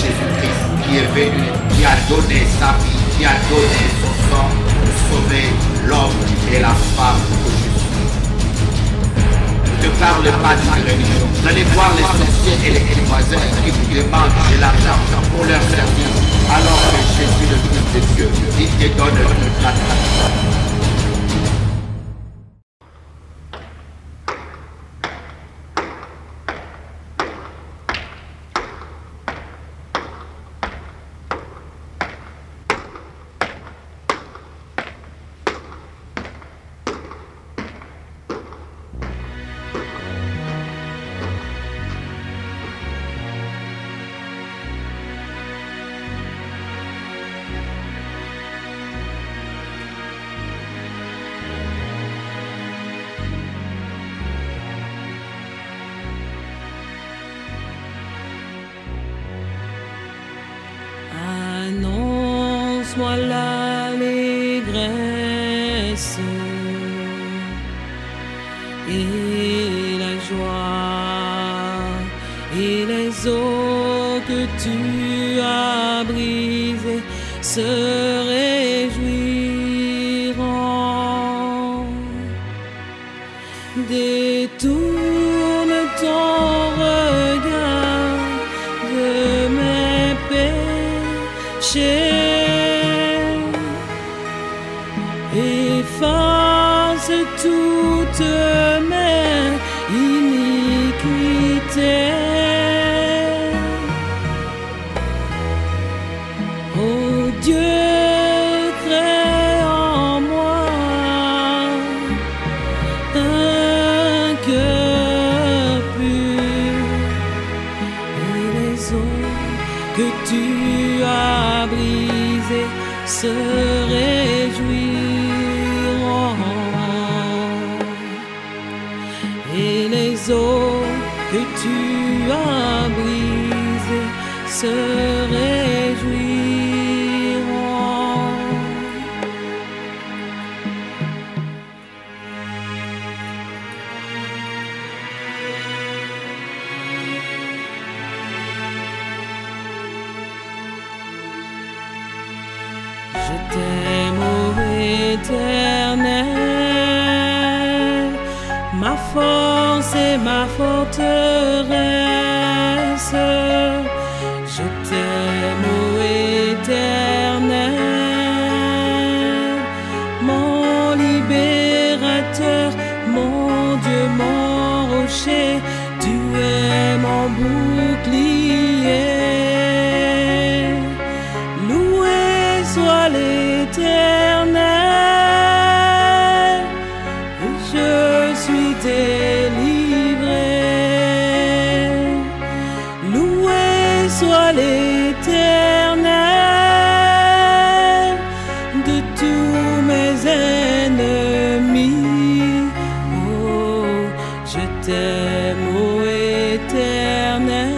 Jésus-Christ qui est venu, qui a donné sa vie, qui a donné son sang pour sauver l'homme et la femme que je suis. Ne parle pas d'une religion. Vous allez voir les sorciers et les voisins qui vous demandent de l'argent pour leur servir, alors que Jésus, le Fils de Dieu, il te donne toute la grâce. Annonce-moi l'allégresse et la joie et les eaux que tu as brisées se réjouiront. Détourne ton regard de mes péchés. Efface toutes mes iniquités. Oh Dieu, crée en moi un cœur pur, et les eaux que tu as brisées se réjouiront. Et les eaux que tu as brisées se réjouiront. Je t'aime, ô Éternel, ma force et ma forteresse. Je t'aime, ô Éternel, mon libérateur, mon Dieu, mon rocher, tu es mon bouclier. Loué soit l'Éternel, je suis délivré. Loué soit l'Éternel de tous mes ennemis. Oh, je t'aime, ô Éternel,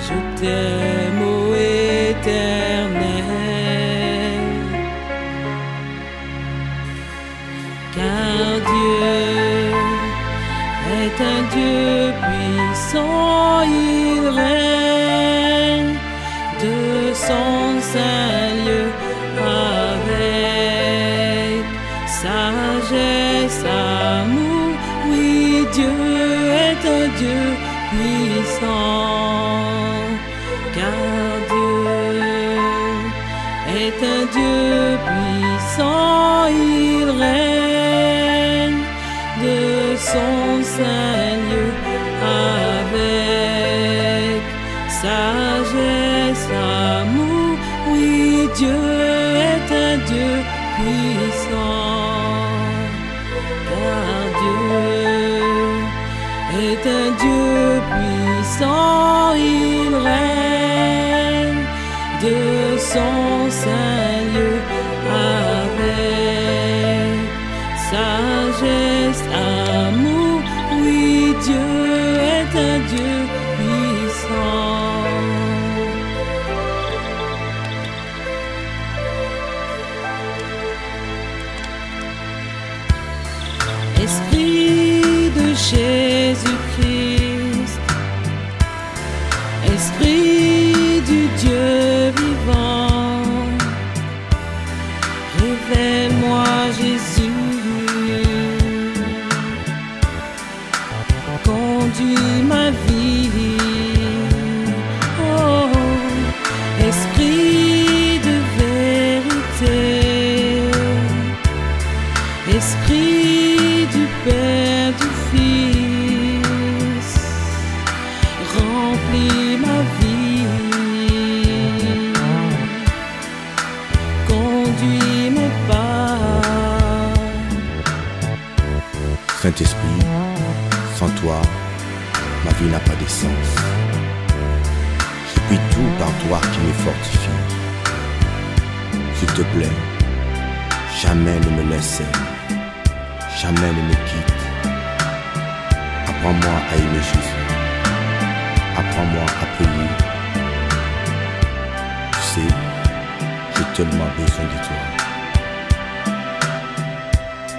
je t'aime, ô Éternel. Car Dieu est un Dieu puissant, il règne de son saint lieu avec sagesse, amour. Oui, Dieu est un Dieu puissant, car Dieu est un Dieu puissant, il règne de son saint lieu avec sagesse, amour. Oui, Dieu est un Dieu puissant, car Dieu est un Dieu puissant, il règne de son saint lieu avec sagesse, amour. Oui, Dieu est un Dieu puissant. Esprit de Jésus-Christ, Saint-Esprit, sans toi, ma vie n'a pas de sens. Je puis tout par toi qui me fortifie. S'il te plaît, jamais ne me laisse seul, jamais ne me quitte. Apprends-moi à aimer Jésus, apprends-moi à prier. Tu sais, j'ai tellement besoin de toi.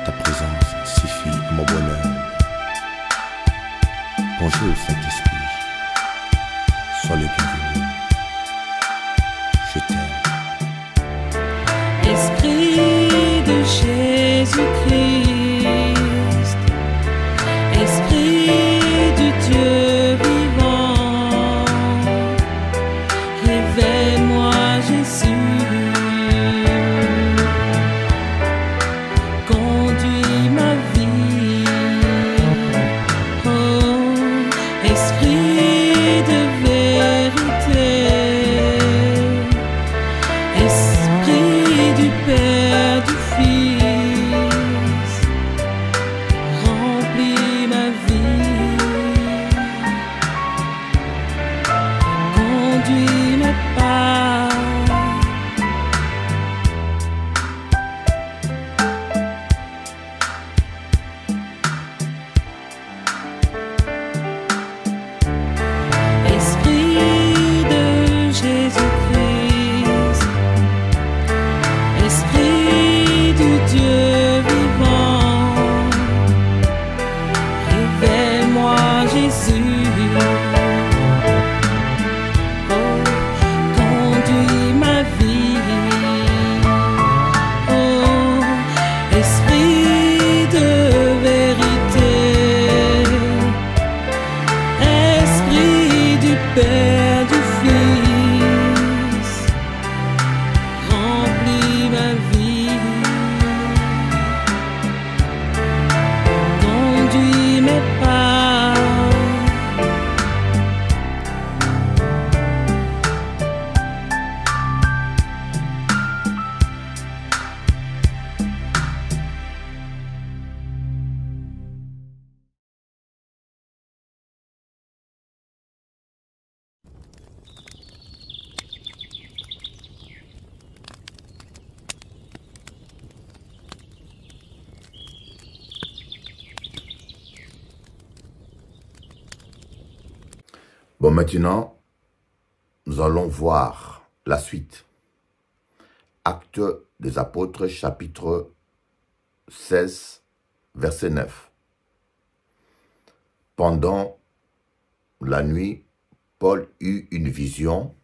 Ta présence suffit à mon bonheur. Bonjour Saint-Esprit, sois le bienvenu. Je t'aime. Esprit de Jésus-Christ, Esprit du Dieu vivant, révèle-moi Jésus, conduis ma vie. Oh, Esprit de vérité, Esprit du Père, du Fils, remplis ma vie, conduis mes pas. Esprit de Jésus-Christ, Esprit du Dieu vivant, révèle-moi Jésus. Oh, conduis ma vie. Oh, Esprit de vérité, Esprit du Père, du Fils, remplis ma vie, conduis mes pas. Bon, maintenant, nous allons voir la suite. Actes des Apôtres, chapitre 16, verset 9. Pendant la nuit, Paul eut une vision.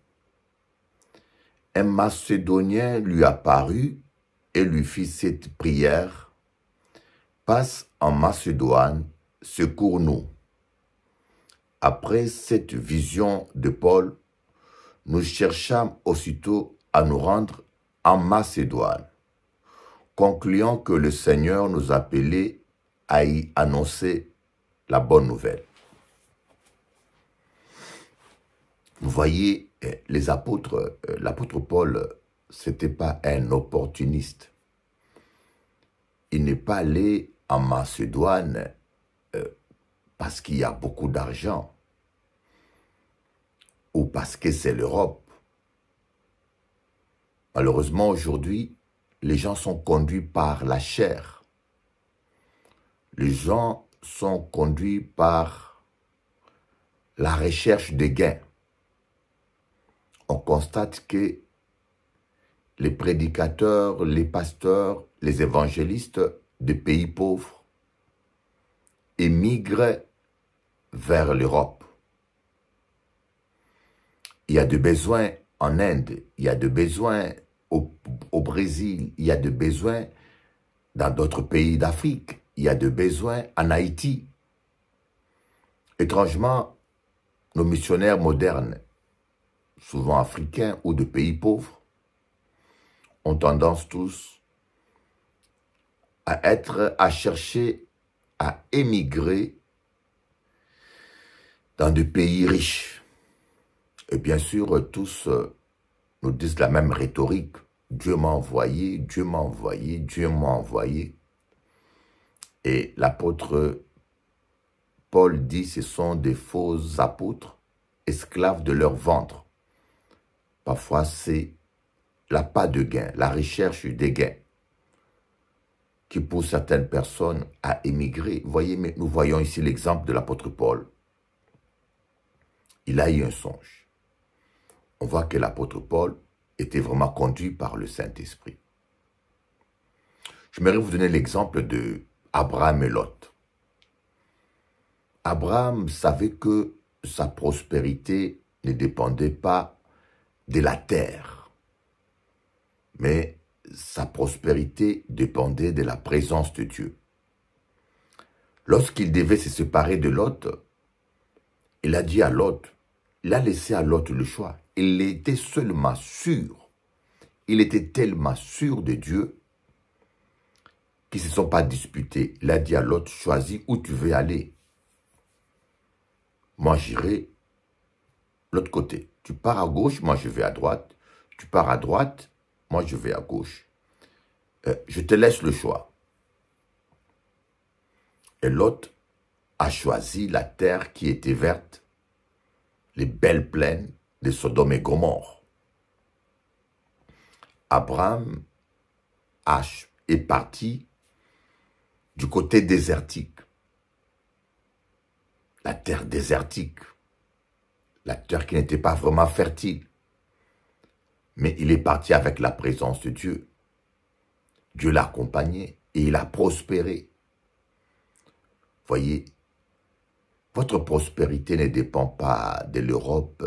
Un Macédonien lui apparut et lui fit cette prière. « Passe en Macédoine, secours-nous. » Après cette vision de Paul, nous cherchâmes aussitôt à nous rendre en Macédoine, concluant que le Seigneur nous appelait à y annoncer la bonne nouvelle. Vous voyez, les apôtres, l'apôtre Paul, c'était pas un opportuniste. Il n'est pas allé en Macédoine parce qu'il y a beaucoup d'argent ou parce que c'est l'Europe. Malheureusement, aujourd'hui, les gens sont conduits par la chair. Les gens sont conduits par la recherche des gains. On constate que les prédicateurs, les pasteurs, les évangélistes des pays pauvres émigrent vers l'Europe. Il y a des besoins en Inde, il y a des besoins au Brésil, il y a des besoins dans d'autres pays d'Afrique, il y a des besoins en Haïti. Étrangement, nos missionnaires modernes, souvent africains ou de pays pauvres, ont tendance tous à chercher à émigrer dans des pays riches. Et bien sûr, tous nous disent la même rhétorique. Dieu m'a envoyé, Dieu m'a envoyé, Dieu m'a envoyé. Et l'apôtre Paul dit ce sont des faux apôtres, esclaves de leur ventre. Parfois, c'est l'appât de gain, la recherche des gains qui pousse certaines personnes à émigrer. Vous voyez, mais nous voyons ici l'exemple de l'apôtre Paul. Il a eu un songe. On voit que l'apôtre Paul était vraiment conduit par le Saint-Esprit. J'aimerais vous donner l'exemple de Abraham et Lot. Abraham savait que sa prospérité ne dépendait pas de la terre, mais sa prospérité dépendait de la présence de Dieu. Lorsqu'il devait se séparer de Lot, il a dit à Lot, il a laissé à Lot le choix. Il était seulement sûr, il était tellement sûr de Dieu qu'ils ne se sont pas disputés. Il a dit à Lot, choisis où tu veux aller. Moi, j'irai l'autre côté. Tu pars à gauche, moi je vais à droite. Tu pars à droite, moi je vais à gauche. Je te laisse le choix. Et Lot a choisi la terre qui était verte, les belles plaines de Sodome et Gomorrhe. Abraham est parti du côté désertique. La terre désertique. La terre qui n'était pas vraiment fertile. Mais il est parti avec la présence de Dieu. Dieu l'a accompagné et il a prospéré. Voyez, votre prospérité ne dépend pas de l'Europe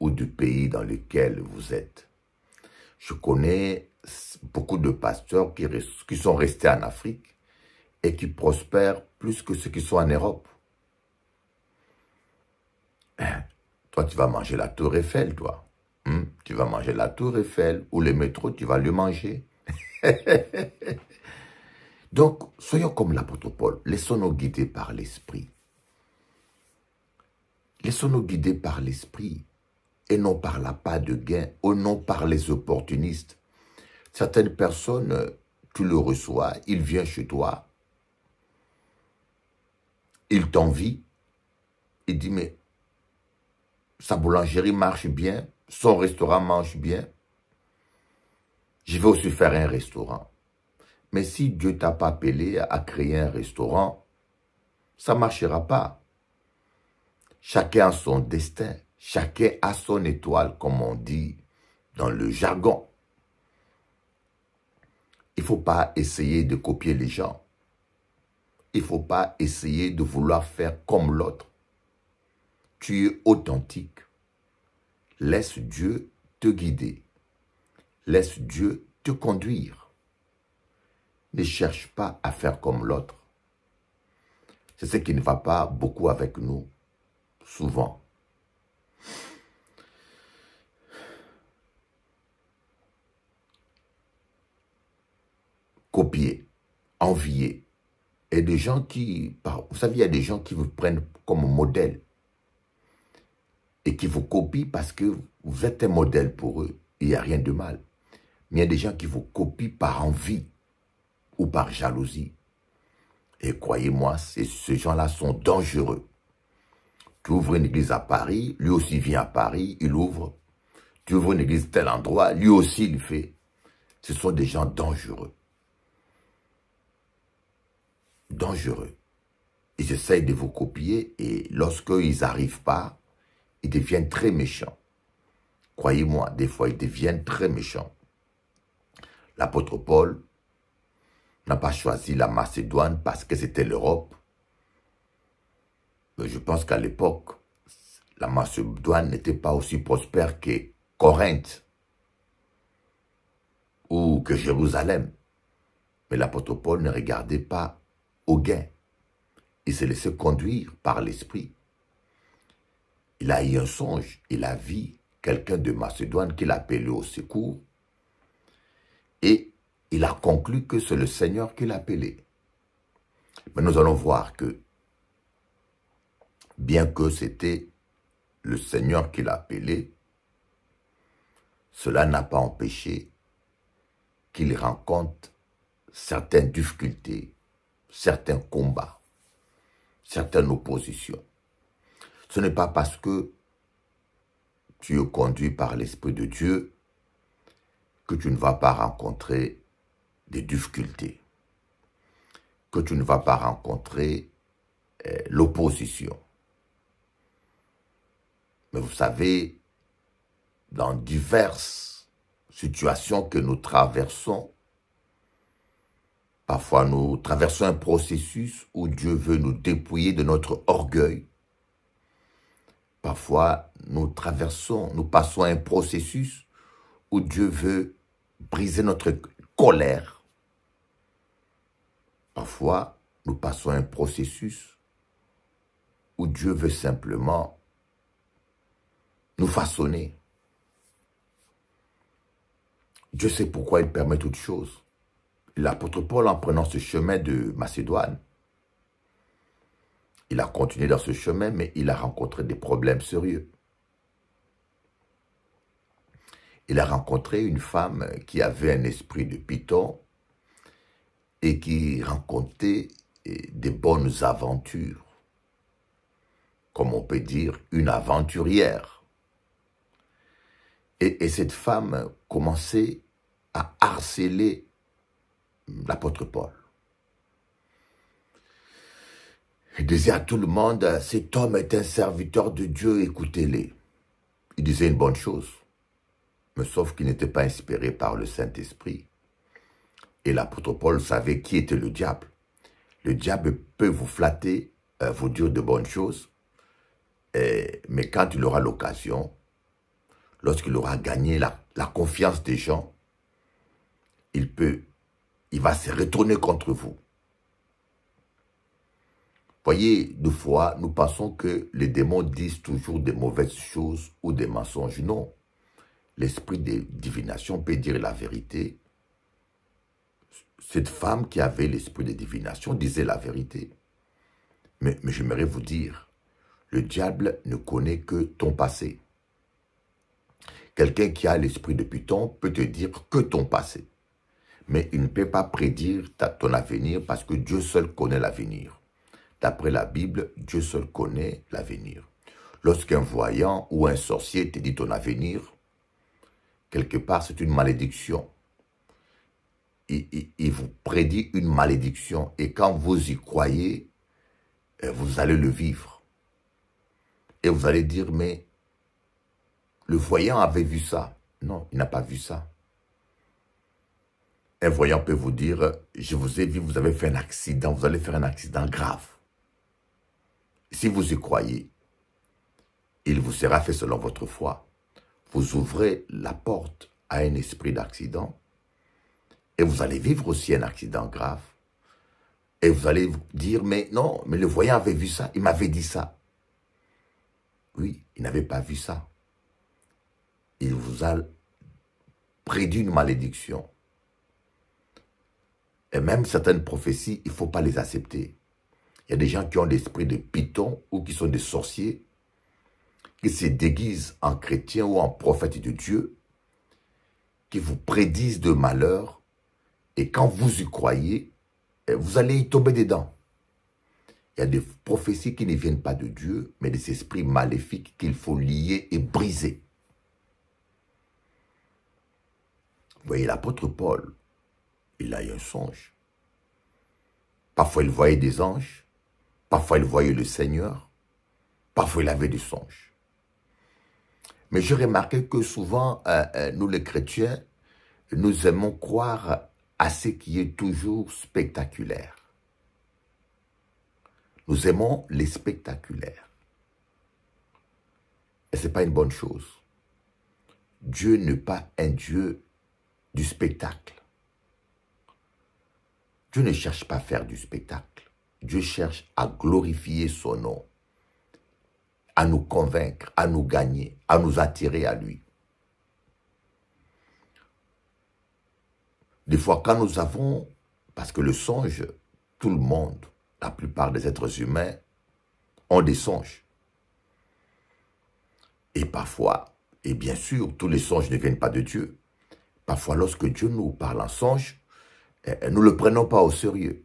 ou du pays dans lequel vous êtes. Je connais beaucoup de pasteurs qui sont restés en Afrique et qui prospèrent plus que ceux qui sont en Europe. Toi, tu vas manger la tour Eiffel, toi. Tu vas manger la tour Eiffel ou le métro, tu vas le manger. Donc, soyons comme l'apôtre Paul. Laissons-nous guider par l'Esprit. Laissons-nous guider par l'Esprit et non par l'appât de gain ou non par les opportunistes. Certaines personnes, tu le reçois, il vient chez toi, il t'envie, il dit, mais sa boulangerie marche bien, son restaurant marche bien, je vais aussi faire un restaurant. Mais si Dieu t'a pas appelé à créer un restaurant, ça ne marchera pas. Chacun a son destin, chacun a son étoile, comme on dit dans le jargon. Il ne faut pas essayer de copier les gens. Il ne faut pas essayer de vouloir faire comme l'autre. Tu es authentique. Laisse Dieu te guider. Laisse Dieu te conduire. Ne cherche pas à faire comme l'autre. C'est ce qui ne va pas beaucoup avec nous, souvent. Copier, envier. Et des gens qui, vous savez, il y a des gens qui vous prennent comme modèle et qui vous copient parce que vous êtes un modèle pour eux. Il n'y a rien de mal. Mais il y a des gens qui vous copient par envie ou par jalousie. Et croyez-moi, ces gens-là sont dangereux. Tu ouvres une église à Paris, lui aussi vient à Paris, il ouvre. Tu ouvres une église à tel endroit, lui aussi il fait. Ce sont des gens dangereux. Dangereux. Ils essayent de vous copier et lorsqu'ils n'arrivent pas, ils deviennent très méchants. Croyez-moi, des fois, ils deviennent très méchants. L'apôtre Paul n'a pas choisi la Macédoine parce que c'était l'Europe. Mais je pense qu'à l'époque, la Macédoine n'était pas aussi prospère que Corinthe ou que Jérusalem. Mais l'apôtre Paul ne regardait pas au gain. Il s'est laissé conduire par l'Esprit. Il a eu un songe, il a vu quelqu'un de Macédoine qui l'appelait au secours et il a conclu que c'est le Seigneur qui l'appelait. Mais nous allons voir que, bien que c'était le Seigneur qui l'appelait, cela n'a pas empêché qu'il rencontre certaines difficultés certains combats, certaines oppositions. Ce n'est pas parce que tu es conduit par l'Esprit de Dieu que tu ne vas pas rencontrer des difficultés, que tu ne vas pas rencontrer l'opposition. Mais vous savez, dans diverses situations que nous traversons, parfois nous traversons un processus où Dieu veut nous dépouiller de notre orgueil. Parfois nous passons un processus où Dieu veut briser notre colère. Parfois nous passons un processus où Dieu veut simplement nous façonner. Dieu sait pourquoi il permet toutes choses. L'apôtre Paul, en prenant ce chemin de Macédoine, il a continué dans ce chemin, mais il a rencontré des problèmes sérieux. Il a rencontré une femme qui avait un esprit de python et qui rencontrait des bonnes aventures. Comme on peut dire, une aventurière. Et cette femme commençait à harceler l'apôtre Paul. Il disait à tout le monde, cet homme est un serviteur de Dieu, écoutez-les. Il disait une bonne chose, mais sauf qu'il n'était pas inspiré par le Saint-Esprit. Et l'apôtre Paul savait qui était le diable. Le diable peut vous flatter, vous dire de bonnes choses, mais quand il aura l'occasion, lorsqu'il aura gagné la confiance des gens, il va se retourner contre vous. Voyez, des fois, nous pensons que les démons disent toujours des mauvaises choses ou des mensonges. Non. L'esprit de divination peut dire la vérité. Cette femme qui avait l'esprit de divination disait la vérité. Mais j'aimerais vous dire, le diable ne connaît que ton passé. Quelqu'un qui a l'esprit de python peut te dire que ton passé. Mais il ne peut pas prédire ton avenir parce que Dieu seul connaît l'avenir. D'après la Bible, Dieu seul connaît l'avenir. Lorsqu'un voyant ou un sorcier te dit ton avenir, quelque part c'est une malédiction. Il vous prédit une malédiction et quand vous y croyez, vous allez le vivre. Et vous allez dire, mais le voyant avait vu ça. Non, il n'a pas vu ça. Un voyant peut vous dire, je vous ai vu, vous avez fait un accident, vous allez faire un accident grave. Si vous y croyez, il vous sera fait selon votre foi. Vous ouvrez la porte à un esprit d'accident et vous allez vivre aussi un accident grave. Et vous allez vous dire, mais non, mais le voyant avait vu ça, il m'avait dit ça. Oui, il n'avait pas vu ça. Il vous a prédit une malédiction. Et même certaines prophéties, il ne faut pas les accepter. Il y a des gens qui ont l'esprit de python ou qui sont des sorciers, qui se déguisent en chrétiens ou en prophètes de Dieu, qui vous prédisent de malheur, et quand vous y croyez, vous allez y tomber dedans. Il y a des prophéties qui ne viennent pas de Dieu, mais des esprits maléfiques qu'il faut lier et briser. Vous voyez, l'apôtre Paul, il a eu un songe. Parfois, il voyait des anges. Parfois, il voyait le Seigneur. Parfois, il avait des songes. Mais j'ai remarqué que souvent, nous les chrétiens, nous aimons croire à ce qui est toujours spectaculaire. Nous aimons les spectaculaires. Et ce n'est pas une bonne chose. Dieu n'est pas un Dieu du spectacle. Dieu ne cherche pas à faire du spectacle. Dieu cherche à glorifier son nom, à nous convaincre, à nous gagner, à nous attirer à lui. Des fois, quand nous avons, parce que le songe, tout le monde, la plupart des êtres humains ont des songes. Et parfois, et bien sûr, tous les songes ne viennent pas de Dieu. Parfois, lorsque Dieu nous parle en songe, nous ne le prenons pas au sérieux.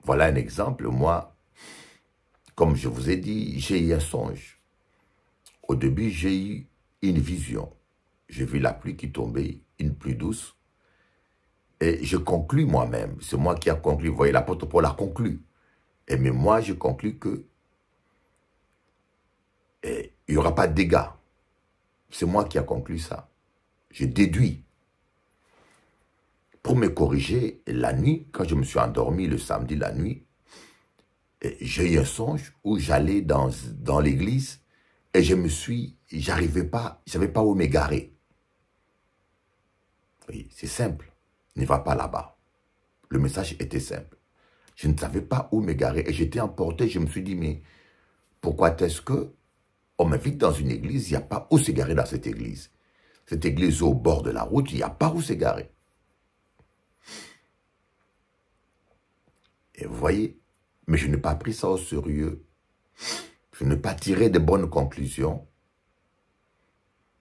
Voilà un exemple. Moi, comme je vous ai dit, j'ai eu un songe. Au début, j'ai eu une vision. J'ai vu la pluie qui tombait, une pluie douce. Et je conclus moi-même. C'est moi qui ai conclu. Vous voyez, l'apôtre Paul a conclu. Mais moi, je conclus que il n'y aura pas de dégâts. C'est moi qui ai conclu ça. Je déduis. Pour me corriger, la nuit, quand je me suis endormi le samedi la nuit, j'ai eu un songe où j'allais dans l'église et j'arrivais pas, je ne savais pas où m'égarer. Oui, c'est simple. Ne va pas là-bas. Le message était simple. Je ne savais pas où m'égarer et j'étais emporté. Je me suis dit, mais pourquoi est-ce que on m'invite dans une église, il n'y a pas où s'égarer dans cette église. Cette église est au bord de la route, il n'y a pas où s'égarer. Et vous voyez, mais je n'ai pas pris ça au sérieux. Je n'ai pas tiré de bonnes conclusions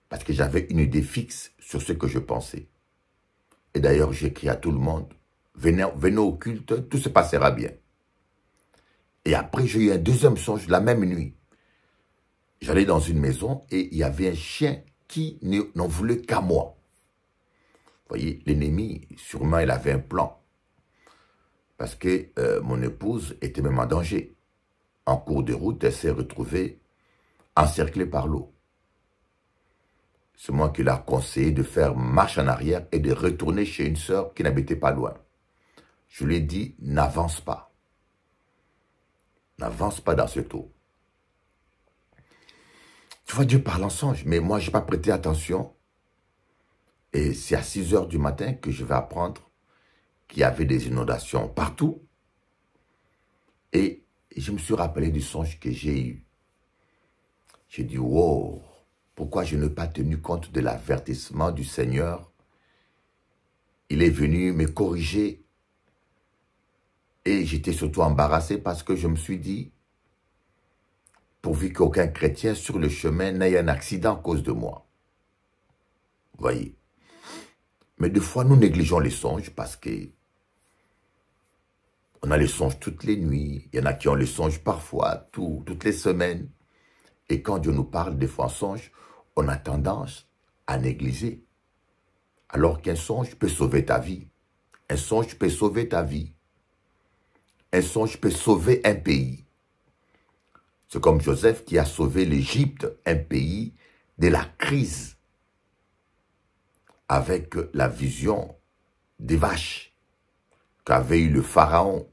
parce que j'avais une idée fixe sur ce que je pensais. Et d'ailleurs, j'ai écrit à tout le monde, venez au culte, tout se passera bien. Et après, j'ai eu un deuxième songe la même nuit. J'allais dans une maison et il y avait un chien qui n'en voulait qu'à moi. Vous voyez, l'ennemi, sûrement, il avait un plan. Parce que mon épouse était même en danger. En cours de route, elle s'est retrouvée encerclée par l'eau. C'est moi qui l'ai conseillé de faire marche en arrière et de retourner chez une sœur qui n'habitait pas loin. Je lui ai dit, n'avance pas. N'avance pas dans cette eau. Tu vois, Dieu parle en songe, mais moi, je n'ai pas prêté attention. Et c'est à 6 heures du matin que je vais apprendre qu'il y avait des inondations partout. Et je me suis rappelé du songe que j'ai eu. J'ai dit, wow, pourquoi je n'ai pas tenu compte de l'avertissement du Seigneur? Il est venu me corriger. Et j'étais surtout embarrassé parce que je me suis dit, pourvu qu'aucun chrétien sur le chemin n'ait un accident à cause de moi. Vous voyez. Mais des fois, nous négligeons les songes parce que on a les songes toutes les nuits. Il y en a qui ont les songes parfois, toutes les semaines. Et quand Dieu nous parle des fois en songe, on a tendance à négliger. Alors qu'un songe peut sauver ta vie. Un songe peut sauver ta vie. Un songe peut sauver un pays. C'est comme Joseph qui a sauvé l'Égypte, un pays, de la crise avec la vision des vaches qu'avait eu le pharaon.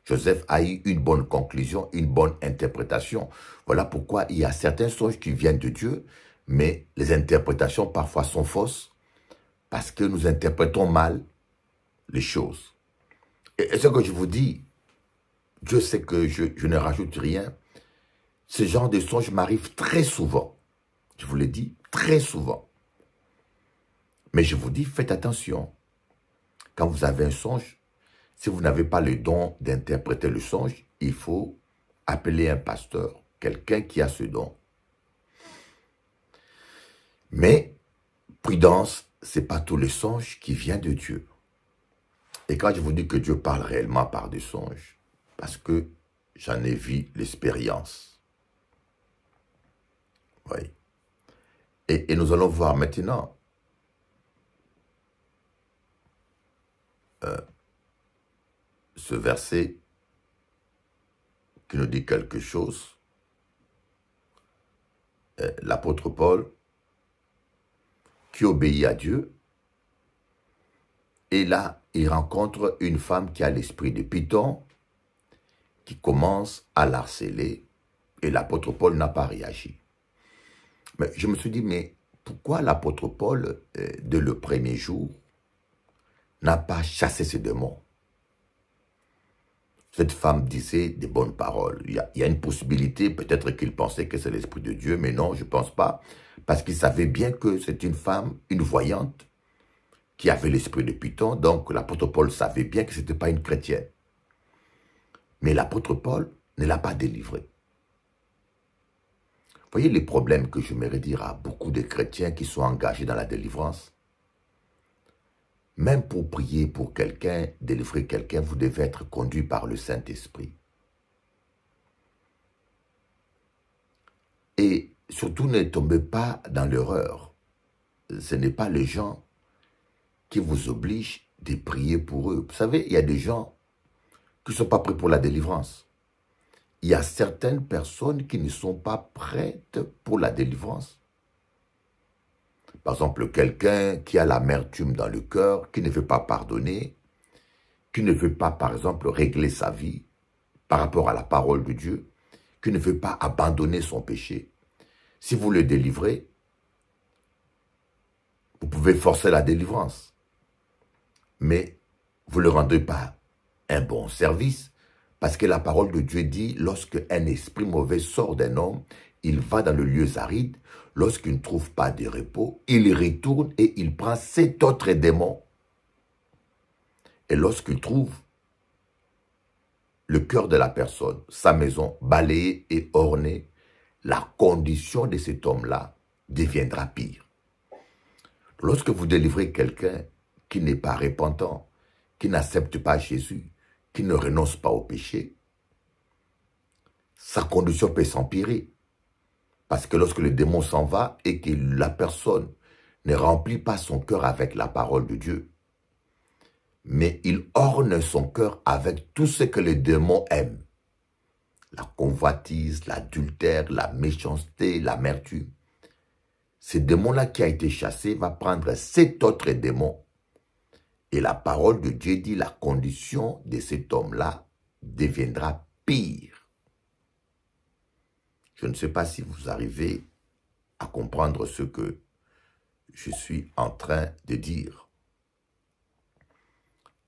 Joseph a eu une bonne conclusion, une bonne interprétation. Voilà pourquoi il y a certains songes qui viennent de Dieu, mais les interprétations parfois sont fausses parce que nous interprétons mal les choses. Et ce que je vous dis, Dieu sait que je ne rajoute rien. Ce genre de songes m'arrive très souvent. Je vous l'ai dit, très souvent. Mais je vous dis, faites attention. Quand vous avez un songe, si vous n'avez pas le don d'interpréter le songe, il faut appeler un pasteur, quelqu'un qui a ce don. Mais, prudence, ce n'est pas tout le songe qui vient de Dieu. Et quand je vous dis que Dieu parle réellement par des songes, parce que j'en ai vu l'expérience. Oui. Et nous allons voir maintenant ce verset qui nous dit quelque chose. L'apôtre Paul qui obéit à Dieu. Et là, il rencontre une femme qui a l'esprit de Python, qui commence à l'harceler. Et l'apôtre Paul n'a pas réagi. Mais je me suis dit, mais pourquoi l'apôtre Paul, dès le premier jour, n'a pas chassé ces démons? Cette femme disait des bonnes paroles. Il y a une possibilité, peut-être qu'il pensait que c'est l'Esprit de Dieu, mais non, je ne pense pas. Parce qu'il savait bien que c'est une femme, une voyante, qui avait l'esprit de Python. Donc l'apôtre Paul savait bien que ce n'était pas une chrétienne. Mais l'apôtre Paul ne l'a pas délivrée. Vous voyez les problèmes que j'aimerais dire à beaucoup de chrétiens qui sont engagés dans la délivrance? Même pour prier pour quelqu'un, délivrer quelqu'un, vous devez être conduit par le Saint-Esprit. Et surtout, ne tombez pas dans l'erreur. Ce n'est pas les gens qui vous obligent de prier pour eux. Vous savez, il y a des gens qui ne sont pas prêts pour la délivrance. Il y a certaines personnes qui ne sont pas prêtes pour la délivrance. Par exemple, quelqu'un qui a l'amertume dans le cœur, qui ne veut pas pardonner, qui ne veut pas, par exemple, régler sa vie par rapport à la parole de Dieu, qui ne veut pas abandonner son péché. Si vous le délivrez, vous pouvez forcer la délivrance. Mais vous ne le rendez pas un bon service, parce que la parole de Dieu dit, lorsque un esprit mauvais sort d'un homme, il va dans le lieu aride, lorsqu'il ne trouve pas de repos, il retourne et il prend 7 autres démons. Et lorsqu'il trouve le cœur de la personne, sa maison balayée et ornée, la condition de cet homme-là deviendra pire. Lorsque vous délivrez quelqu'un qui n'est pas repentant, qui n'accepte pas Jésus, qui ne renonce pas au péché, sa condition peut s'empirer. Parce que lorsque le démon s'en va et que la personne ne remplit pas son cœur avec la parole de Dieu, mais il orne son cœur avec tout ce que le démon aime. La convoitise, l'adultère, la méchanceté, l'amertume. Ce démon-là qui a été chassé va prendre 7 autres démons. Et la parole de Dieu dit la condition de cet homme-là deviendra pire. Je ne sais pas si vous arrivez à comprendre ce que je suis en train de dire.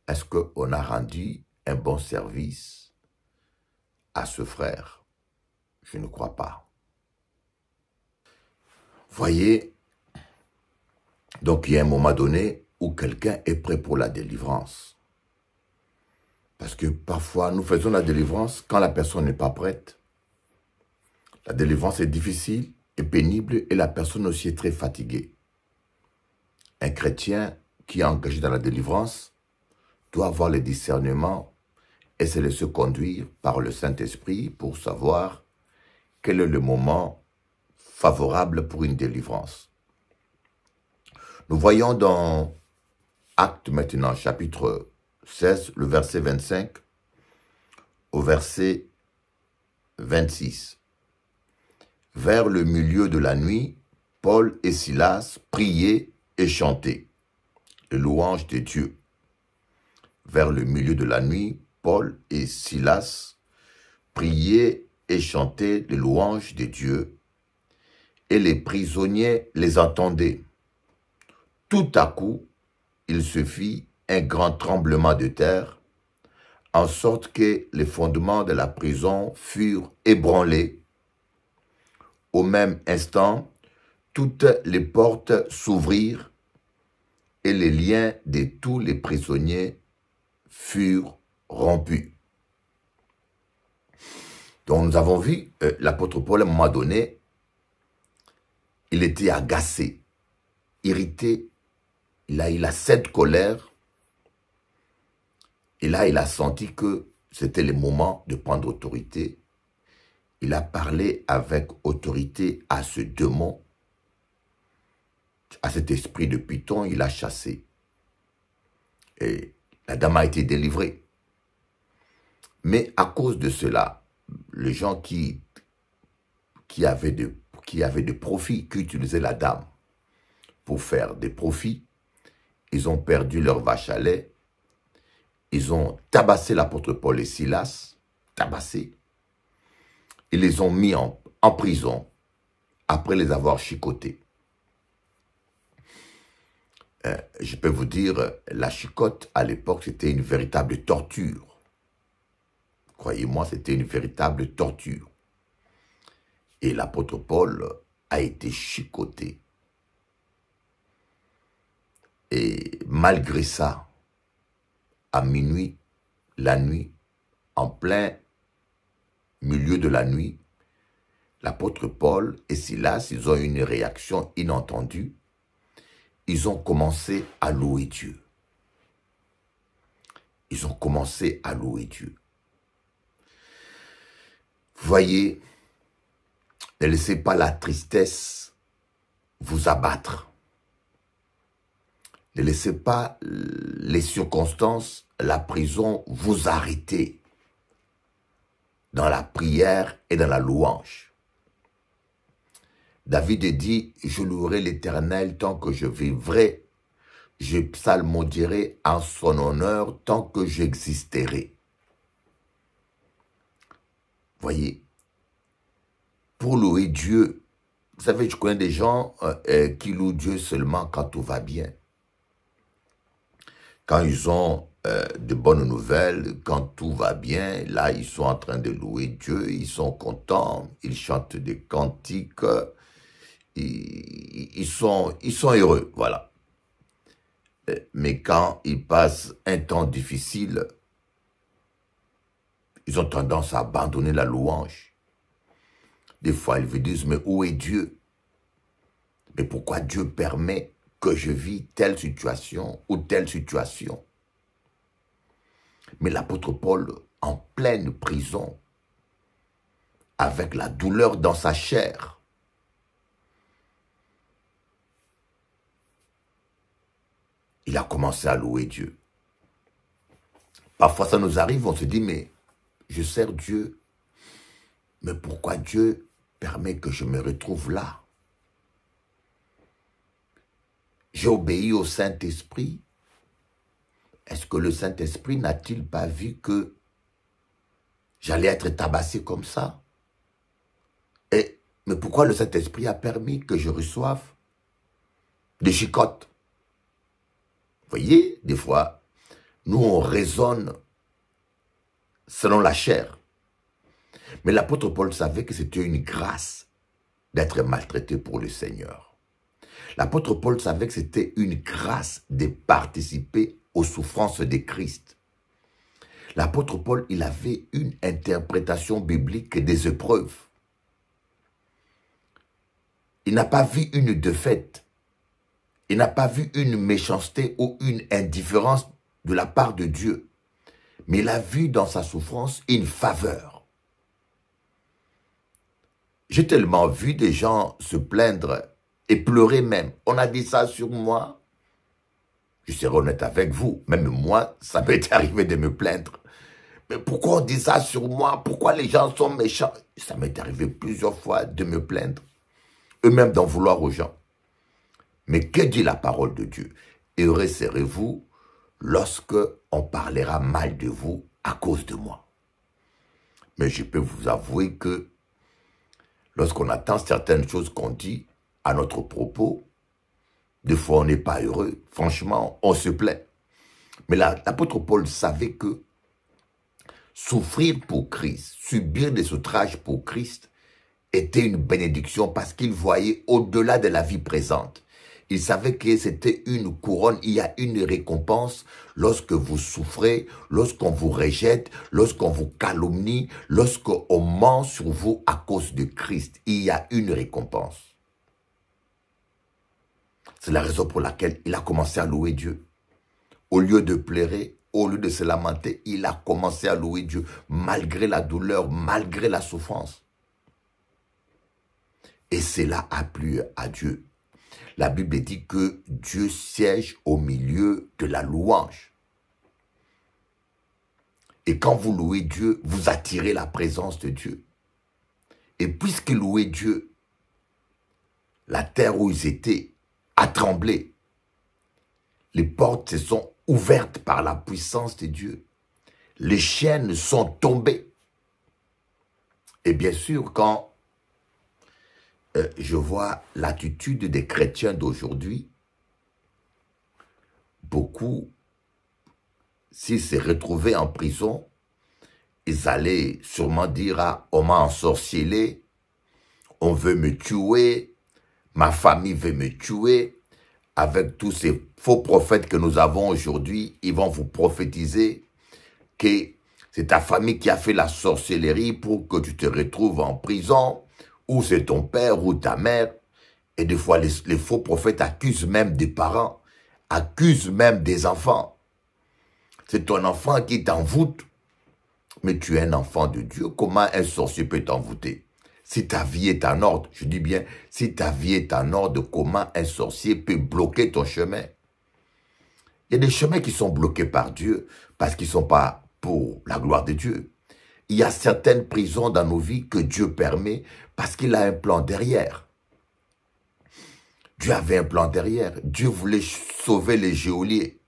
Est-ce qu'on a rendu un bon service à ce frère? Je ne crois pas. Voyez, donc il y a un moment donné où quelqu'un est prêt pour la délivrance. Parce que parfois, nous faisons la délivrance quand la personne n'est pas prête. La délivrance est difficile et pénible et la personne aussi est très fatiguée. Un chrétien qui est engagé dans la délivrance doit avoir le discernement et se laisser conduire par le Saint-Esprit pour savoir quel est le moment favorable pour une délivrance. Nous voyons dans Actes maintenant, chapitre 16, le verset 25 au verset 26. Vers le milieu de la nuit, Paul et Silas priaient et chantaient les louanges de Dieu. Vers le milieu de la nuit, Paul et Silas priaient et chantaient les louanges de Dieu, et les prisonniers les entendaient. Tout à coup, il se fit un grand tremblement de terre, en sorte que les fondements de la prison furent ébranlés. Au même instant, toutes les portes s'ouvrirent et les liens de tous les prisonniers furent rompus. Donc nous avons vu l'apôtre Paul à un moment donné, il était agacé, irrité, il a cette colère. Et là, il a senti que c'était le moment de prendre autorité. Il a parlé avec autorité à ce démon, à cet esprit de Python, il a chassé. Et la dame a été délivrée. Mais à cause de cela, les gens qui avaient des profits, qui utilisaient la dame pour faire des profits, ils ont perdu leur vache à lait. Ils ont tabassé l'apôtre Paul et Silas, tabassé. Ils les ont mis en prison après les avoir chicotés. Je peux vous dire, la chicotte à l'époque, c'était une véritable torture. Croyez-moi, c'était une véritable torture. Et l'apôtre Paul a été chicoté. Et malgré ça, à minuit, la nuit, en plein milieu de la nuit, l'apôtre Paul et Silas, ils ont eu une réaction inattendue. Ils ont commencé à louer Dieu. ils ont commencé à louer Dieu. Voyez, ne laissez pas la tristesse vous abattre. Ne laissez pas les circonstances, la prison vous arrêter dans la prière et dans la louange. David dit, je louerai l'Éternel tant que je vivrai, je psalmodierai en son honneur tant que j'existerai. Voyez, pour louer Dieu, vous savez, je connais des gens qui louent Dieu seulement quand tout va bien. Quand ils ont de bonnes nouvelles, quand tout va bien, là, ils sont en train de louer Dieu, ils sont contents, ils chantent des cantiques, ils sont heureux, voilà. Mais quand ils passent un temps difficile, ils ont tendance à abandonner la louange. Des fois, ils vous disent, mais où est Dieu? Mais pourquoi Dieu permet que je vis telle situation ou telle situation? Mais l'apôtre Paul, en pleine prison, avec la douleur dans sa chair, il a commencé à louer Dieu. Parfois, ça nous arrive, on se dit, mais je sers Dieu, mais pourquoi Dieu permet que je me retrouve là? J'ai obéi au Saint-Esprit. Est-ce que le Saint-Esprit n'a-t-il pas vu que j'allais être tabassé comme ça? Mais pourquoi le Saint-Esprit a permis que je reçoive des chicottes? Vous voyez, des fois, nous on raisonne selon la chair. Mais l'apôtre Paul savait que c'était une grâce d'être maltraité pour le Seigneur. L'apôtre Paul savait que c'était une grâce de participer aux souffrances de Christ. L'apôtre Paul, il avait une interprétation biblique des épreuves. Il n'a pas vu une défaite. Il n'a pas vu une méchanceté ou une indifférence de la part de Dieu. Mais il a vu dans sa souffrance une faveur. J'ai tellement vu des gens se plaindre et pleurer même. On a dit ça sur moi. Je serai honnête avec vous. Même moi, ça m'est arrivé de me plaindre. Mais pourquoi on dit ça sur moi? Pourquoi les gens sont méchants? Ça m'est arrivé plusieurs fois de me plaindre. Eux-mêmes d'en vouloir aux gens. Mais que dit la parole de Dieu? Heureux serez-vous lorsque on parlera mal de vous à cause de moi. Mais je peux vous avouer que lorsqu'on attend certaines choses qu'on dit à notre propos, des fois on n'est pas heureux. Franchement, on se plaint. Mais l'apôtre Paul savait que souffrir pour Christ, subir des outrages pour Christ, était une bénédiction parce qu'il voyait au-delà de la vie présente. Il savait que c'était une couronne, il y a une récompense lorsque vous souffrez, lorsqu'on vous rejette, lorsqu'on vous calomnie, lorsqu'on ment sur vous à cause de Christ. Il y a une récompense. C'est la raison pour laquelle il a commencé à louer Dieu. Au lieu de pleurer, au lieu de se lamenter, il a commencé à louer Dieu malgré la douleur, malgré la souffrance. Et cela a plu à Dieu. La Bible dit que Dieu siège au milieu de la louange. Et quand vous louez Dieu, vous attirez la présence de Dieu. Et puisque louer Dieu, la terre où ils étaient a tremblé. Les portes se sont ouvertes par la puissance de Dieu. Les chaînes sont tombées. Et bien sûr, quand je vois l'attitude des chrétiens d'aujourd'hui, beaucoup, s'ils se retrouvaient en prison, ils allaient sûrement dire à on m'a ensorcelé, on veut me tuer, ma famille veut me tuer. Avec tous ces faux prophètes que nous avons aujourd'hui, ils vont vous prophétiser que c'est ta famille qui a fait la sorcellerie pour que tu te retrouves en prison, ou c'est ton père ou ta mère. Et des fois, les faux prophètes accusent même des parents, accusent même des enfants. C'est ton enfant qui t'envoûte. Mais tu es un enfant de Dieu. Comment un sorcier peut t'envoûter? Si ta vie est en ordre, je dis bien, si ta vie est en ordre, comment un sorcier peut bloquer ton chemin? Il y a des chemins qui sont bloqués par Dieu parce qu'ils ne sont pas pour la gloire de Dieu. Il y a certaines prisons dans nos vies que Dieu permet parce qu'il a un plan derrière. Dieu avait un plan derrière. Dieu voulait sauver les geôliers.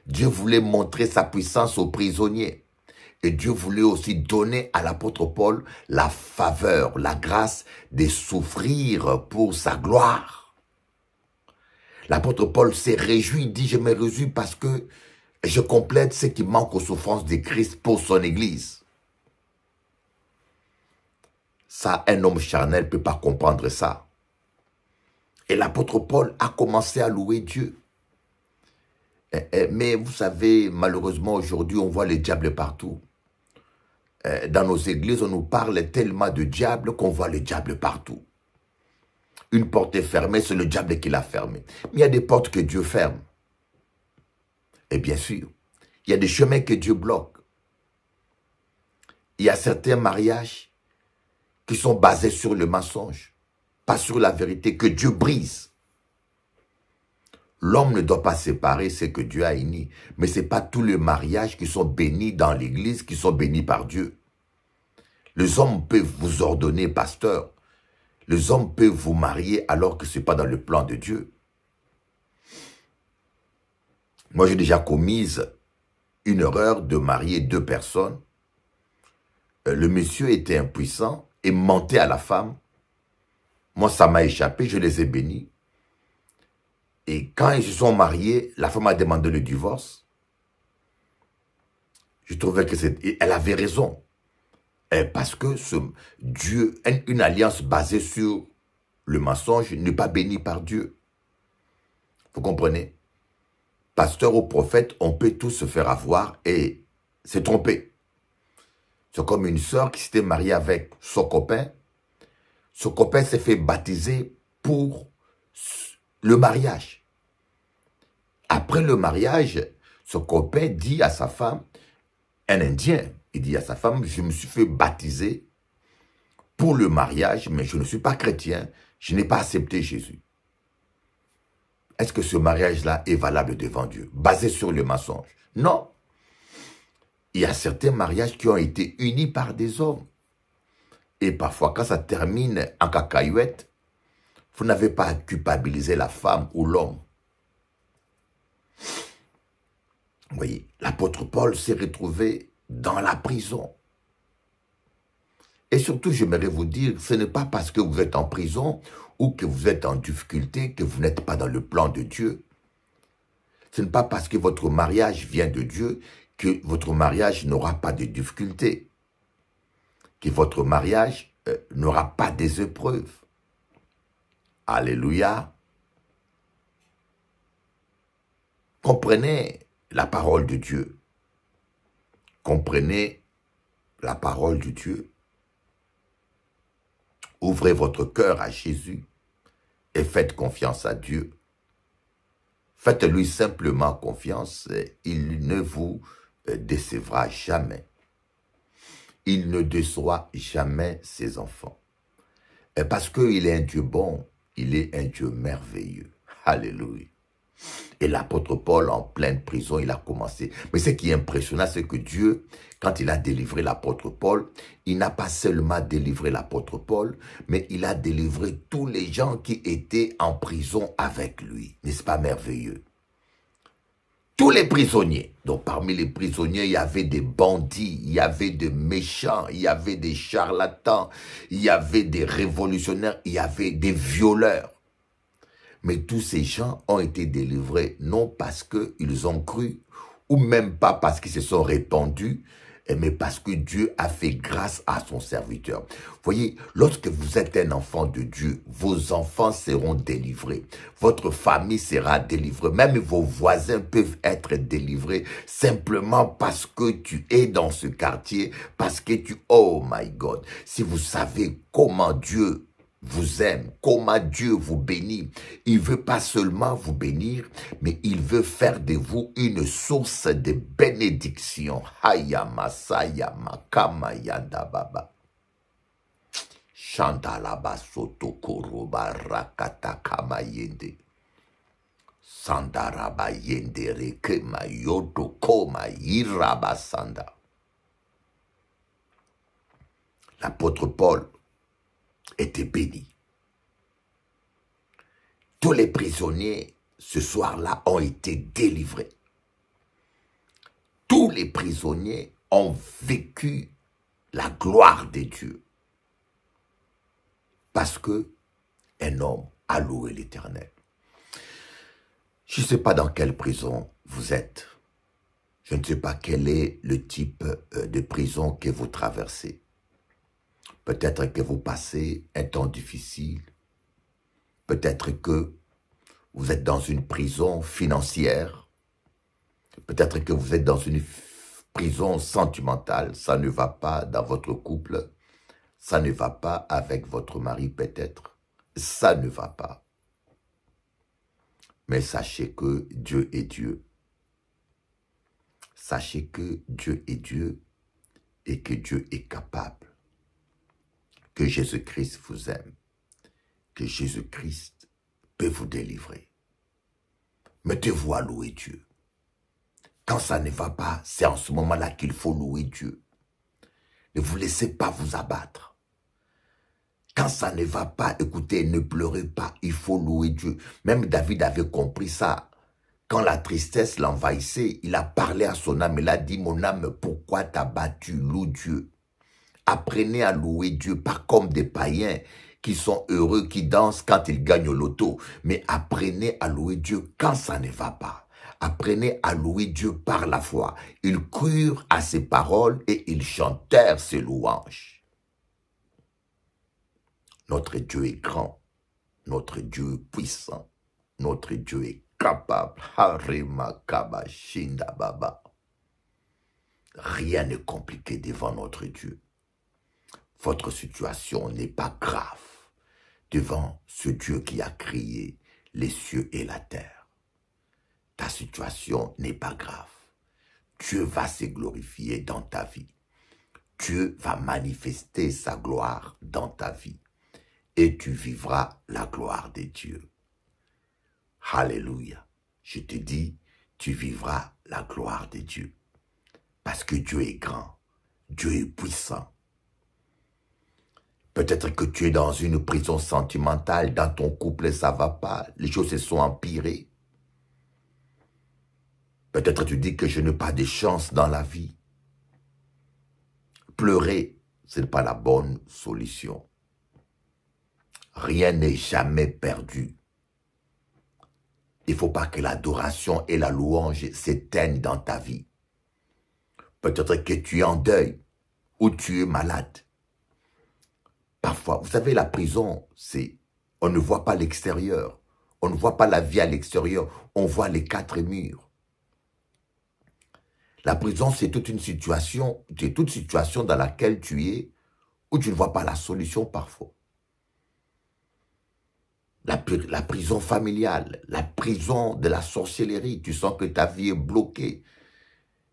Dieu voulait montrer sa puissance aux prisonniers. Et Dieu voulait aussi donner à l'apôtre Paul la faveur, la grâce de souffrir pour sa gloire. L'apôtre Paul s'est réjoui, il dit, je me réjouis parce que je complète ce qui manque aux souffrances de Christ pour son Église. Ça, un homme charnel ne peut pas comprendre ça. Et l'apôtre Paul a commencé à louer Dieu. Mais vous savez, malheureusement, aujourd'hui, on voit les diables partout. Dans nos églises, on nous parle tellement de diable qu'on voit le diable partout. Une porte est fermée, c'est le diable qui l'a fermée. Mais il y a des portes que Dieu ferme. Et bien sûr, il y a des chemins que Dieu bloque. Il y a certains mariages qui sont basés sur le mensonge, pas sur la vérité, que Dieu brise. L'homme ne doit pas séparer ce que Dieu a uni. Mais ce n'est pas tous les mariages qui sont bénis dans l'église qui sont bénis par Dieu. Les hommes peuvent vous ordonner pasteur. Les hommes peuvent vous marier alors que ce n'est pas dans le plan de Dieu. Moi, j'ai déjà commis une erreur de marier deux personnes. Le monsieur était impuissant et mentait à la femme. Moi, ça m'a échappé, je les ai bénis. Et quand ils se sont mariés, la femme a demandé le divorce. Je trouvais qu'elle avait raison. Parce que Dieu, une alliance basée sur le mensonge n'est pas bénie par Dieu. Vous comprenez? Pasteur ou prophète, on peut tous se faire avoir et se tromper. C'est comme une sœur qui s'était mariée avec son copain. Son copain s'est fait baptiser pour le mariage. Après le mariage, son copain dit à sa femme, un Indien, il dit à sa femme, je me suis fait baptiser pour le mariage, mais je ne suis pas chrétien, je n'ai pas accepté Jésus. Est-ce que ce mariage-là est valable devant Dieu, basé sur le mensonge? Non. Il y a certains mariages qui ont été unis par des hommes. Et parfois, quand ça termine en cacahuète, vous n'avez pas à culpabiliser la femme ou l'homme. Vous voyez, l'apôtre Paul s'est retrouvé dans la prison. Et surtout, j'aimerais vous dire, ce n'est pas parce que vous êtes en prison ou que vous êtes en difficulté que vous n'êtes pas dans le plan de Dieu. Ce n'est pas parce que votre mariage vient de Dieu que votre mariage n'aura pas de difficultés, que votre mariage n'aura pas des épreuves. Alléluia. Comprenez la parole de Dieu. Comprenez la parole de Dieu. Ouvrez votre cœur à Jésus et faites confiance à Dieu. Faites-lui simplement confiance, il ne vous décevra jamais. Il ne déçoit jamais ses enfants. Et parce qu'il est un Dieu bon, il est un Dieu merveilleux. Alléluia. Et l'apôtre Paul, en pleine prison, il a commencé. Mais ce qui est impressionnant, c'est que Dieu, quand il a délivré l'apôtre Paul, il n'a pas seulement délivré l'apôtre Paul, mais il a délivré tous les gens qui étaient en prison avec lui. N'est-ce pas merveilleux? Tous les prisonniers. Donc parmi les prisonniers, il y avait des bandits, il y avait des méchants, il y avait des charlatans, il y avait des révolutionnaires, il y avait des violeurs. Mais tous ces gens ont été délivrés non parce qu'ils ont cru, ou même pas parce qu'ils se sont répandus, mais parce que Dieu a fait grâce à son serviteur. Voyez, lorsque vous êtes un enfant de Dieu, vos enfants seront délivrés. Votre famille sera délivrée. Même vos voisins peuvent être délivrés simplement parce que tu es dans ce quartier, parce que oh my God, si vous savez comment Dieu vous aime, comment Dieu vous bénit. Il veut pas seulement vous bénir, mais il veut faire de vous une source de bénédiction. Hayama sayama kama yanda baba. Shandalaba soto koroba rakata kama yende. Sandaraba yende reke ma yodo koma iraba sanda. L'apôtre Paul était béni. Tous les prisonniers, ce soir-là, ont été délivrés. Tous les prisonniers ont vécu la gloire de Dieu. Parce que un homme a loué l'Éternel. Je ne sais pas dans quelle prison vous êtes. Je ne sais pas quel est le type de prison que vous traversez. Peut-être que vous passez un temps difficile. Peut-être que vous êtes dans une prison financière. Peut-être que vous êtes dans une prison sentimentale. Ça ne va pas dans votre couple. Ça ne va pas avec votre mari peut-être. Ça ne va pas. Mais sachez que Dieu est Dieu. Sachez que Dieu est Dieu et que Dieu est capable. Que Jésus-Christ vous aime, que Jésus-Christ peut vous délivrer. Mettez-vous à louer Dieu. Quand ça ne va pas, c'est en ce moment-là qu'il faut louer Dieu. Ne vous laissez pas vous abattre. Quand ça ne va pas, écoutez, ne pleurez pas, il faut louer Dieu. Même David avait compris ça. Quand la tristesse l'envahissait, il a parlé à son âme, il a dit, mon âme, pourquoi t'as battu? Loue Dieu. Apprenez à louer Dieu, pas comme des païens qui sont heureux, qui dansent quand ils gagnent au loto. Mais apprenez à louer Dieu quand ça ne va pas. Apprenez à louer Dieu par la foi. Ils crurent à ses paroles et ils chantèrent ses louanges. Notre Dieu est grand. Notre Dieu est puissant. Notre Dieu est capable. Harima kaba shinda baba. Rien n'est compliqué devant notre Dieu. Votre situation n'est pas grave devant ce Dieu qui a créé les cieux et la terre. Ta situation n'est pas grave. Dieu va se glorifier dans ta vie. Dieu va manifester sa gloire dans ta vie. Et tu vivras la gloire de Dieu. Alléluia. Je te dis, tu vivras la gloire de Dieu. Parce que Dieu est grand. Dieu est puissant. Peut-être que tu es dans une prison sentimentale, dans ton couple, ça ne va pas, les choses se sont empirées. Peut-être tu dis que je n'ai pas de chance dans la vie. Pleurer, ce n'est pas la bonne solution. Rien n'est jamais perdu. Il ne faut pas que l'adoration et la louange s'éteignent dans ta vie. Peut-être que tu es en deuil ou tu es malade. Parfois, vous savez, la prison, c'est, on ne voit pas l'extérieur. On ne voit pas la vie à l'extérieur. On voit les quatre murs. La prison, c'est toute une situation, dans laquelle tu es, où tu ne vois pas la solution parfois. La prison familiale, la prison de la sorcellerie, tu sens que ta vie est bloquée.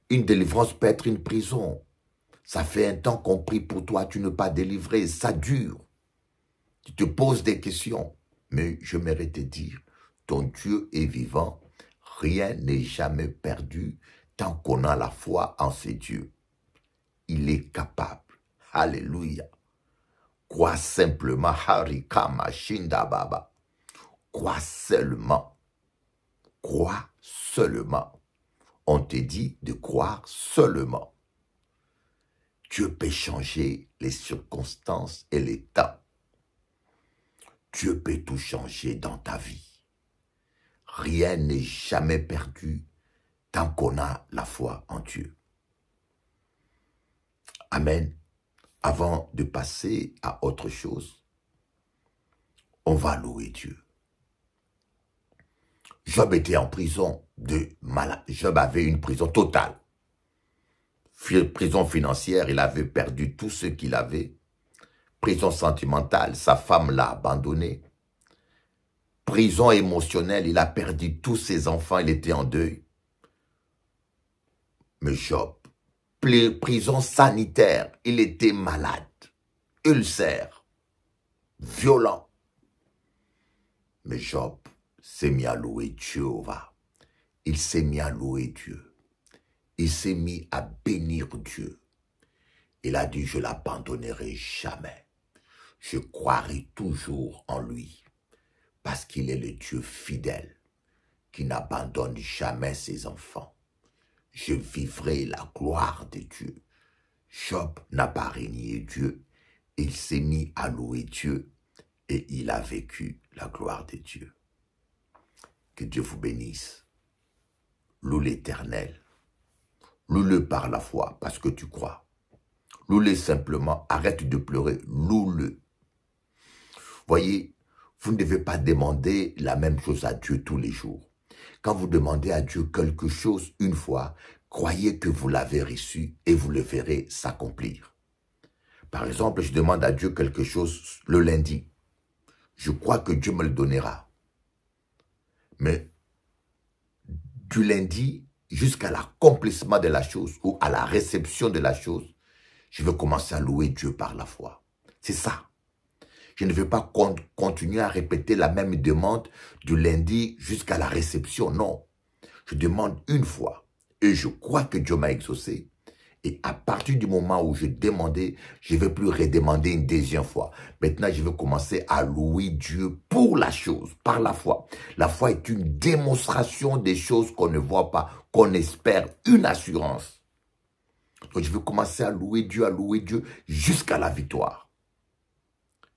Une délivrance peut être une prison. Ça fait un temps qu'on prie pour toi, tu n'es pas délivré, ça dure. Tu te poses des questions, mais je m'aimerais te dire, ton Dieu est vivant, rien n'est jamais perdu tant qu'on a la foi en ces dieux. Il est capable. Alléluia. Crois simplement, Harikama Shinda Baba. Crois seulement. Crois seulement. On te dit de croire seulement. Dieu peut changer les circonstances et les temps. Dieu peut tout changer dans ta vie. Rien n'est jamais perdu tant qu'on a la foi en Dieu. Amen. Avant de passer à autre chose, on va louer Dieu. Job était en prison de malade. Job avait une prison totale. Prison financière, il avait perdu tout ce qu'il avait. Prison sentimentale, sa femme l'a abandonné. Prison émotionnelle, il a perdu tous ses enfants, il était en deuil. Mais Job, prison sanitaire, il était malade, ulcère, violent. Mais Job s'est mis à louer Jéhovah. Il s'est mis à louer Dieu. Il s'est mis à bénir Dieu. Il a dit, je ne l'abandonnerai jamais. Je croirai toujours en lui. Parce qu'il est le Dieu fidèle qui n'abandonne jamais ses enfants. Je vivrai la gloire de Dieu. Job n'a pas régné Dieu. Il s'est mis à louer Dieu et il a vécu la gloire de Dieu. Que Dieu vous bénisse. Loue l'Éternel. Loue-le par la foi parce que tu crois. Loue-le simplement. Arrête de pleurer. Loue-le. Voyez, vous ne devez pas demander la même chose à Dieu tous les jours. Quand vous demandez à Dieu quelque chose une fois, croyez que vous l'avez reçu et vous le verrez s'accomplir. Par exemple, je demande à Dieu quelque chose le lundi. Je crois que Dieu me le donnera. Mais du lundi jusqu'à l'accomplissement de la chose ou à la réception de la chose, je veux commencer à louer Dieu par la foi. C'est ça. Je ne veux pas continuer à répéter la même demande du lundi jusqu'à la réception. Non. Je demande une fois et je crois que Dieu m'a exaucé. Et à partir du moment où je demandais, je ne vais plus redemander une deuxième fois. Maintenant, je vais commencer à louer Dieu pour la chose, par la foi. La foi est une démonstration des choses qu'on ne voit pas, qu'on espère, une assurance. Donc, je vais commencer à louer Dieu jusqu'à la victoire.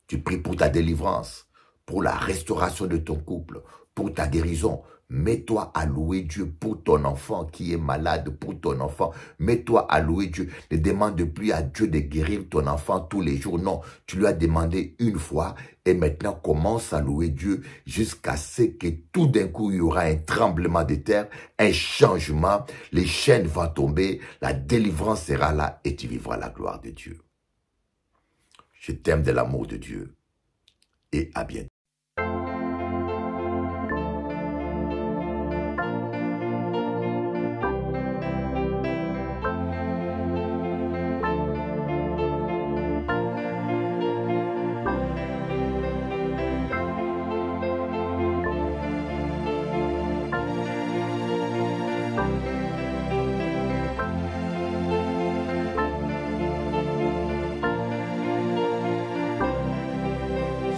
Tu pries pour ta délivrance, pour la restauration de ton couple, pour ta guérison. Mets-toi à louer Dieu pour ton enfant qui est malade, pour ton enfant. Mets-toi à louer Dieu. Ne demande plus à Dieu de guérir ton enfant tous les jours. Non, tu lui as demandé une fois et maintenant commence à louer Dieu jusqu'à ce que tout d'un coup, il y aura un tremblement de terre, un changement, les chaînes vont tomber, la délivrance sera là et tu vivras la gloire de Dieu. Je t'aime de l'amour de Dieu et à bientôt.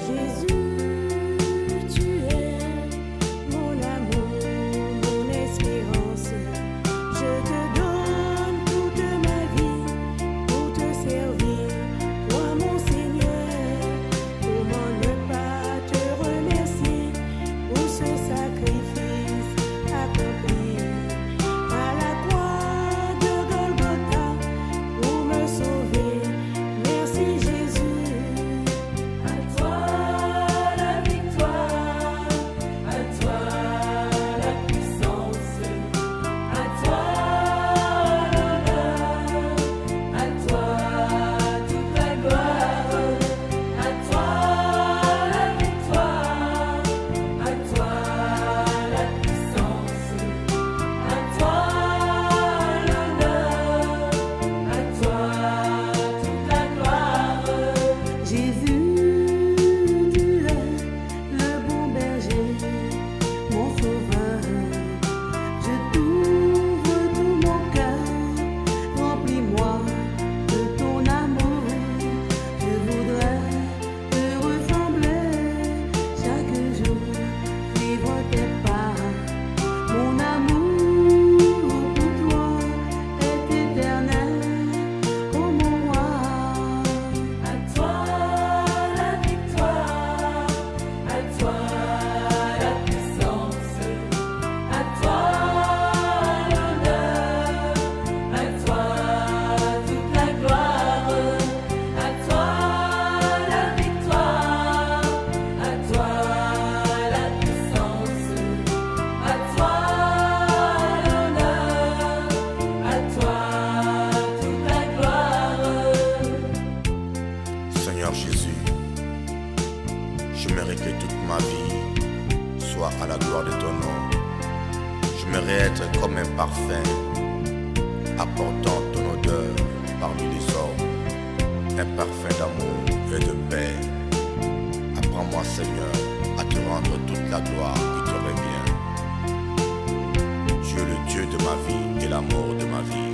Jésus, un parfum apportant ton odeur parmi les hommes, un parfum d'amour et de paix. Apprends-moi, Seigneur, à te rendre toute la gloire qui te revient. Tu es le Dieu de ma vie et l'amour de ma vie.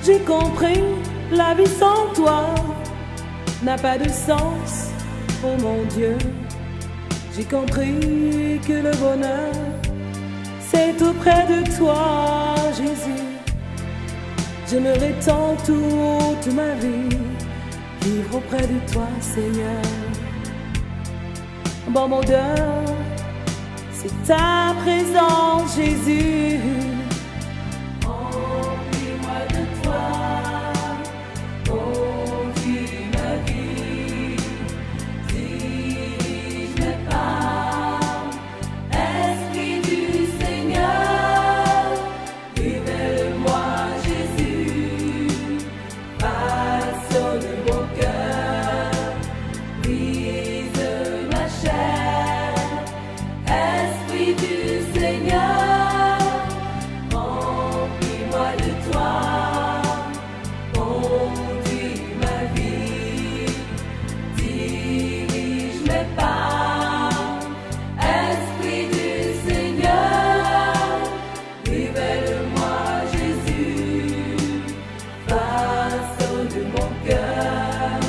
J'ai compris, la vie sans toi n'a pas de sens, oh mon Dieu. J'ai compris que le bonheur, c'est auprès de toi, Jésus. J'aimerais tant toute ma vie vivre auprès de toi, Seigneur. Bon odeur, c'est ta présence, Jésus. Remplis-moi de toi, conduis ma vie, dirige mes pas, Esprit du Seigneur, révèle-moi Jésus, façonne mon cœur, brise ma chair, Esprit du Seigneur, remplis-moi de toi, conduis ma vie, dirige mes pas, Esprit du Seigneur, révèle-moi Jésus, façonne mon cœur,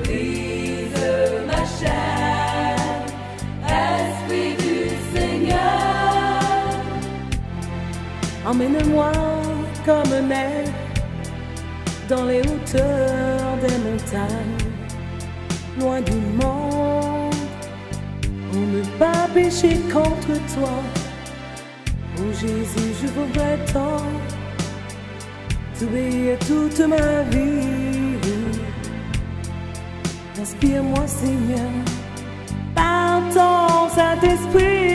brise ma chair, Esprit du Seigneur. Emmène-moi comme un aigle dans les hauteurs des montagnes, loin du monde, pour ne pas pécher contre toi. Oh Jésus, je voudrais tant t'obéir toute ma vie. Inspire-moi, Seigneur, par ton Saint-Esprit.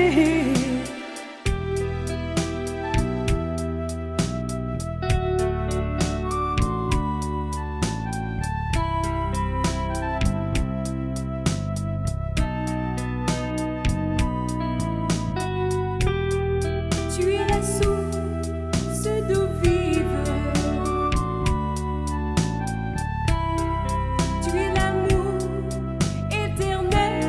Tu es la source d'eau vive, tu es l'amour éternel,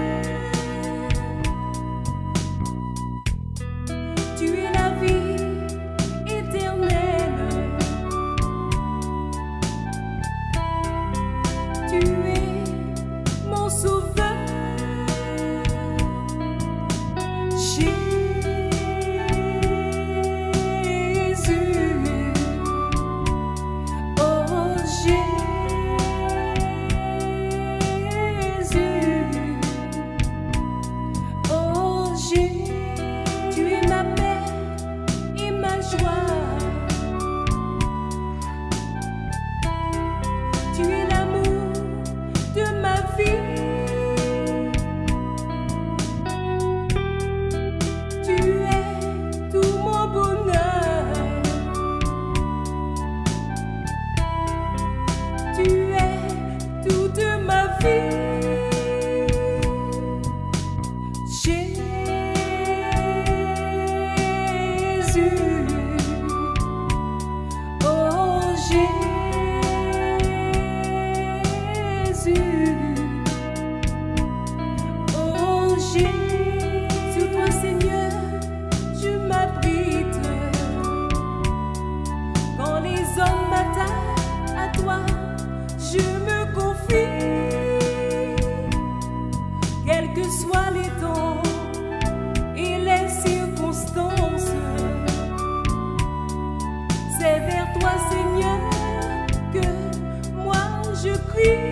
tu es la vie éternelle, tu es mon sauveur. Tu es l'amour de ma vie. Tu es tout mon bonheur. Tu es toute ma vie. Sur toi, Seigneur, je m'abrite. Quand les hommes m'attaquent, à toi, je me confie. Quels que soient les temps et les circonstances, c'est vers toi, Seigneur, que moi je crie.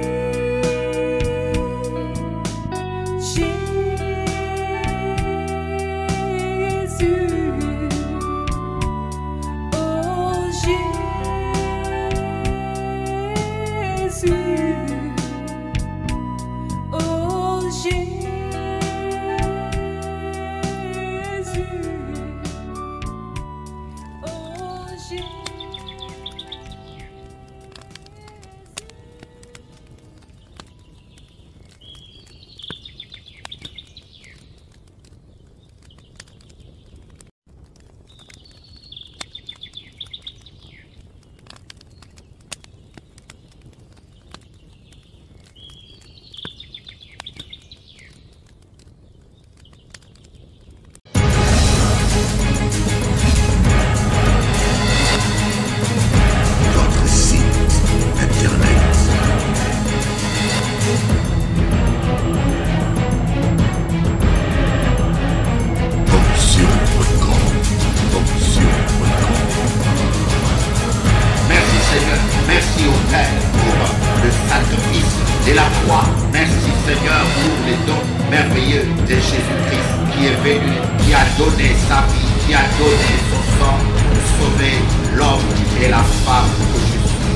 et la croix. Merci Seigneur pour les dons merveilleux de Jésus-Christ qui est venu, qui a donné sa vie, qui a donné son sang pour sauver l'homme et la femme que je suis.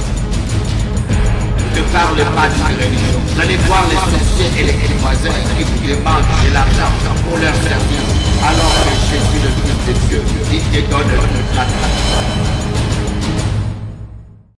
Ne parle pas d'une religion. Vous allez voir les sorciers et les voisins qui vous demandent de l'argent pour leur